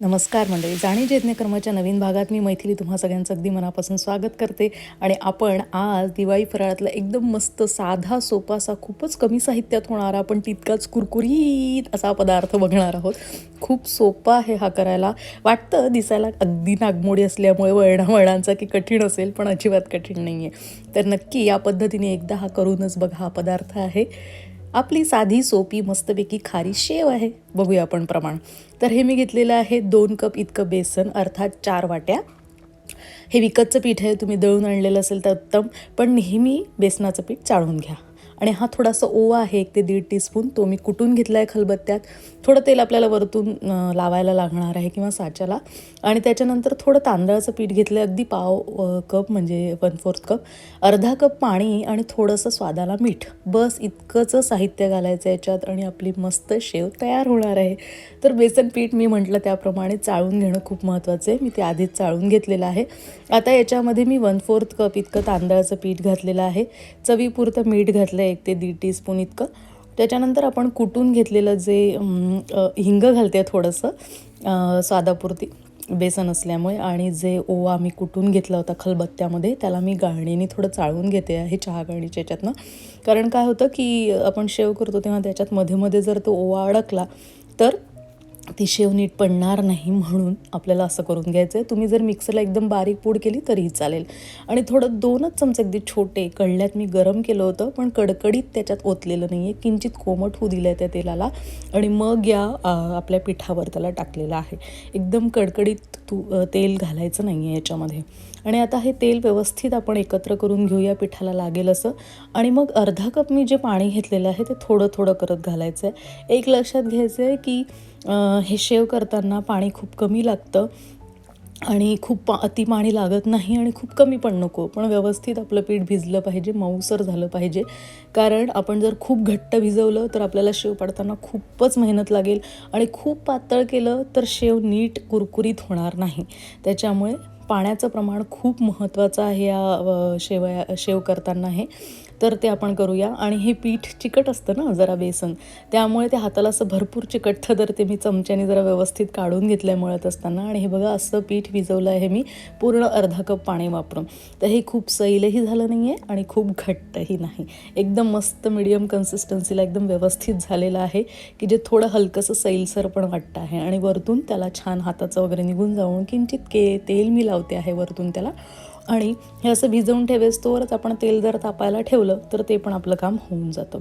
नमस्कार मंडळी, जाणीव यज्ञकर्माच्या नवीन भागात मी मैथिली तुम्हा सगळ्यांचं अगदी मनापासून स्वागत करते. आणि आपण आज दिवाळी फराळातला एकदम मस्त साधा सोपा असा खूपच कमी साहित्यात होणारा पण तितकाच कुरकुरीत असा पदार्थ बघणार आहोत. खूप सोपा आहे हा करायला. वाटतं दिसायला अगदी नागमोडी असल्यामुळे वळणावळणांचा की कठीण असेल, पण अजिबात कठीण नाही आहे. तर नक्की या पद्धतीने एकदा हा करूनच बघा. हा पदार्थ आहे आपली साधी सोपी मस्तपैकी खारी शेव आहे. बघूया आपण प्रमाण. तर हे मी घेतलेलं आहे 2 कप इतकं बेसन, अर्थात 4 वाट्या. हे विकतचं पीठ आहे, तुम्ही दळून आणलेलं असेल तर उत्तम, पण नेहमी बेसनाचं पीठ चाळून घ्या. आणि हा थोडासा ओवा आहे 1 ते 1.5 टीस्पून, तो मी कुटून घेतला आहे खलबत्त्यात. थोडं तेल आपल्याला वरतून लावायला लागणार आहे किंवा साच्याला. आणि त्याच्यानंतर थोडं तांदळाचं पीठ घेतलं आहे, अगदी पाव कप म्हणजे 1/4 कप. अर्धा कप पाणी आणि थोडंसं स्वादाला मीठ. बस इतकंच साहित्य घालायचं आहे याच्यात आणि आपली मस्त शेव तयार होणार आहे. तर बेसन पीठ मी म्हटलं त्याप्रमाणे चाळून घेणं खूप महत्त्वाचं आहे. मी ते आधीच चाळून घेतलेलं आहे. आता याच्यामध्ये मी 1/4 कप इतकं तांदळाचं पीठ घातलेलं आहे. चवीपुरतं मीठ घातलं 1 ते 1.5 टीस्पून इतकं. त्याच्यानंतर आपण कुटून घेतलेलं जे हिंग घालते थोडंसं स्वादापुरती बेसन असल्यामुळे. आणि जे ओवा मी कुटून घेतला होता खलबत्त्यामध्ये, त्याला मी गाळणीने थोडं चाळून घेते आहे, चहा गाळणीच्या याच्यातनं. कारण काय होतं की आपण शेव करतो तेव्हा त्याच्यात मध्ये मध्ये जर तो ओवा अडकला तर ती शेव नीट पडणार नाही, म्हणून आपल्याला असं करून घ्यायचं आहे. तुम्ही जर मिक्सरला एकदम बारीक पूड केली तरीही चालेल. आणि थोडं 2च चमचे अगदी छोटे कढल्यात मी गरम केलं होतं, पण कडकडीत त्याच्यात ओतलेलं नाही आहे, किंचित कोमट होऊ दिलं आहे त्या तेलाला. आणि मग या आपल्या पिठावर त्याला टाकलेलं आहे. एकदम कडकडीत तेल घालायचं नाही आहे याच्यामध्ये. आणि आता हे तेल व्यवस्थित आपण एकत्र करून घेऊया पिठाला लागेल असं. आणि मग अर्धा कप मी जे पाणी घेतलेलं आहे ते थोडं थोडं करत घालायचं आहे. एक लक्षात घ्यायचं आहे की हे शेव करताना पाणी खूप कमी लागतं आणि खूप अति पाणी लागत नाही आणि खूप कमी पण नको. पण व्यवस्थित आपलं पीठ भिजलं पाहिजे, मऊसर झालं पाहिजे. कारण आपण जर खूप घट्ट भिजवलं तर आपल्याला शेव पाडताना खूपच मेहनत लागेल आणि खूप पातळ केलं तर शेव नीट कुरकुरीत होणार नाही. त्याच्यामुळे पाण्याचं प्रमाण खूप महत्त्वाचं आहे या शेव करताना हे. तर ते आपण करूया. आणि हे पीठ चिकट असतं ना जरा बेसन, त्यामुळे ते हाताला असं भरपूर चिकटतं. तर ते मी चमच्याने जरा व्यवस्थित काढून घेतलं मळत असताना. आणि हे बघा असं पीठ भिजवलं आहे मी पूर्ण अर्धा कप पाणी वापरून. तर हे खूप सैलही झालं नाही आहे आणि खूप घट्टही नाही, एकदम मस्त मीडियम कन्सिस्टन्सीला एकदम व्यवस्थित झालेलं आहे की जे थोडं हलकंसं सैलसर पण वाटतं आहे. आणि वरतून त्याला छान हाताचं वगैरे निघून जाऊन किंचित तेल मी लावते आहे वरतून त्याला. आणि हे असं भिजवून ठेवेस्तोवरच आपण तेल जर तापायला ठेवलं तर ते पण आपलं काम होऊन जातं.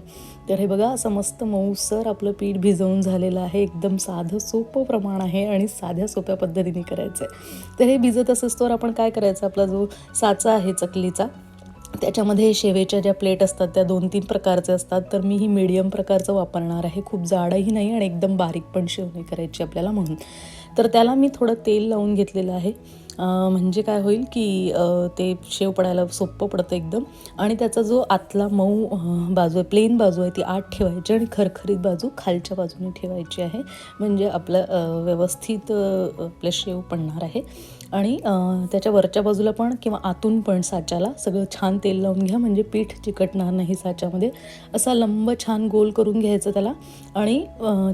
तर हे बघा असं मस्त मऊसर आपलं पीठ भिजवून झालेलं आहे. एकदम साधं सोपं प्रमाण आहे आणि साध्या सोप्या पद्धतीने करायचं आहे. तर हे भिजत असतोवर आपण काय करायचं, आपला जो साचा आहे चकलीचा, त्याच्यामध्ये शेवेच्या ज्या प्लेट असतात त्या 2-3 प्रकारचे असतात. तर मी ही मीडियम प्रकारचं वापरणार आहे, खूप जाडही नाही आणि एकदम बारीक पण शेव नाही करायची आपल्याला, म्हणून. तर त्याला मी थोडं तेल लावून घेतलेलं आहे. म्हणजे काय होईल की ते शेव पडायला सोपं पडतं एकदम. आणि त्याचा जो आतला मऊ बाजू आहे, प्लेन बाजू आहे, ती आत ठेवायची आणि खरखरीत बाजू खालच्या बाजूने ठेवायची आहे. म्हणजे आपलं व्यवस्थित आपलं शेव पडणार आहे. आणि त्याच्या वरच्या बाजूला पण किंवा आतून पण साच्याला सगळं छान तेल लावून घ्या, म्हणजे पीठ चिकटणार नाही साच्यामध्ये. असा लंब छान गोल करून घ्यायचं त्याला आणि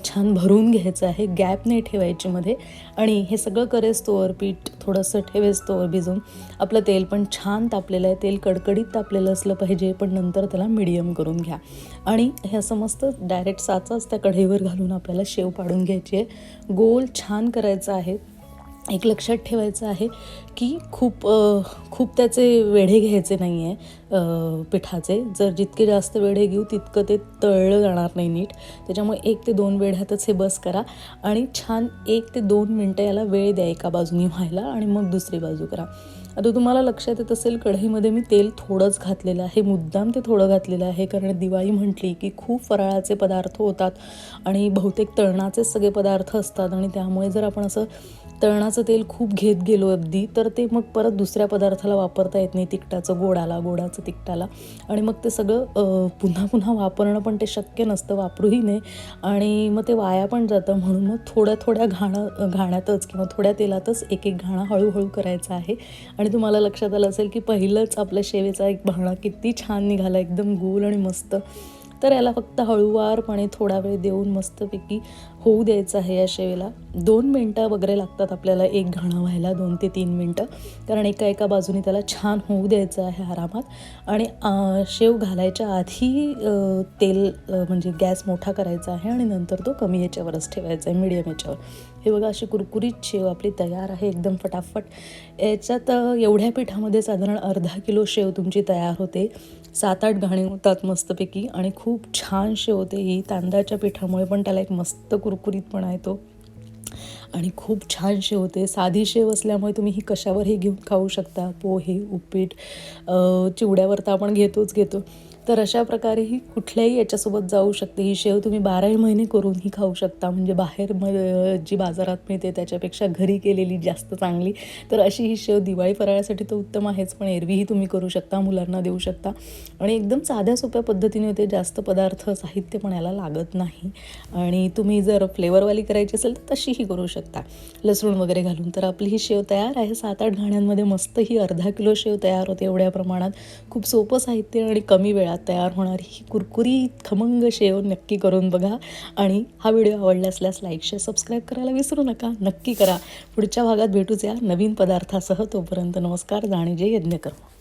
छान भरून घ्यायचं आहे, गॅप नाही ठेवायची मध्ये. आणि हे सगळं करेस्तोवर पीठ थोडंसं ठेवेस्तोवर भिजून आपलं तेल पण छान तापलेलं आहे. तेल कडकडीत तापलेलं असलं पाहिजे, पण नंतर त्याला मीडियम करून घ्या. आणि हे असं मस्त डायरेक्ट साचाच त्या कढईवर घालून आपल्याला शेव पाडून घ्यायची आहे. गोल छान करायचं आहे. एक लक्षात ठेवायचं आहे की खूप त्याचे वेढे घ्यायचे नाही आहे पिठाचे. जर जितके जास्त वेढे घेऊ तितकं ते तळलं जाणार नाही नीट. त्याच्यामुळे 1 ते 2 वेढ्यातच हे बस करा. आणि छान 1 ते 2 मिनटं याला वेळ द्या एका बाजूनी व्हायला आणि मग दुसरी बाजू करा. आता तुम्हाला लक्षात येत असेल कढईमध्ये मी तेल थोडंच घातलेलं आहे, मुद्दाम ते थोडं घातलेलं आहे. कारण दिवाळी म्हटली की खूप फराळाचे पदार्थ होतात आणि बहुतेक तळणाचेच सगळे पदार्थ असतात. आणि त्यामुळे जर आपण असं तळणाचं तेल खूप घेत गेलो अगदी, तर ते मग परत दुसऱ्या पदार्थाला वापरता येत नाही, तिखटाचं गोडाचं तिखटाला. आणि मग ते सगळं पुन्हा पुन्हा वापरणं पण ते शक्य नसतं, वापरूही नाही. आणि मग ते वाया पण जातं. म्हणून मग थोड्या घाण्यातच किंवा थोड्या तेलातच एक घाणा हळूहळू करायचा आहे. आणि तुम्हाला लक्षात आलं असेल की पहिलंच आपल्या शेवेचा एक घाणा किती छान निघाला, एकदम गोल आणि मस्त. तर याला फक्त हळूवारपणे थोडा वेळ देऊन मस्तपैकी होऊ द्यायचं आहे या शेवेला. 2 मिनटं वगैरे लागतात आपल्याला एक घाणं व्हायला, 2 ते 3 मिनटं, कारण एका बाजूने त्याला छान होऊ द्यायचं आहे आरामात. आणि शेव घालायच्या आधी तेल म्हणजे गॅस मोठा करायचा आहे आणि नंतर तो कमी याच्यावरच ठेवायचा आहे, मीडियम याच्यावर. हे बघा, अशी कुरकुरीत शेव आपली तयार आहे एकदम फटाफट. याच्यात एवढ्या पिठामध्ये साधारण अर्धा किलो शेव तुमची तयार होते. 7-8 घाणे होतात मस्तपैकी आणि खूप छान शेव होते ही. तांदळाच्या पिठामुळे पण त्याला एक मस्त कुरकुरीतपणा येतो आणि खूप छान शेव होते. साधी शेव असल्यामुळे तुम्ही ही कशावरही घेऊन खाऊ शकता. पोहे, उपीट, चिवड्यावर तर आपण घेतो. तर अशा प्रकारे ही कुठल्याही याच्यासोबत जाऊ शकते ही शेव. तुम्ही 12ही महिने करूनही खाऊ शकता. म्हणजे बाहेर जी बाजारात मिळते त्याच्यापेक्षा घरी केलेली जास्त चांगली. तर अशी ही शेव दिवाळी फराळासाठी तर उत्तम आहेच, पण एरवीही तुम्ही करू शकता, मुलांना देऊ शकता आणि एकदम साध्या सोप्या पद्धतीने होते. जास्त पदार्थ साहित्य पण याला लागत नाही. आणि तुम्ही जर फ्लेवरवाली करायची असेल तर तशीही करू शकता लसूण वगैरे घालून. तर आपली ही शेव तयार आहे. 7-8 घाण्यांमध्ये मस्त ही अर्धा किलो शेव तयार होते एवढ्या प्रमाणात. खूप सोपं साहित्य आणि कमी वेळात तयार होणारी ही कुरकुरीत खमंग शेव नक्की करून बघा. आणि हा व्हिडिओ आवडला असल्यास लाईक, शेअर, सबस्क्राईब करायला विसरू नका. नक्की करा. पुढच्या भागात भेटूच या नवीन पदार्थासह. तोपर्यंत नमस्कार. जाणे जे यज्ञ कर्म.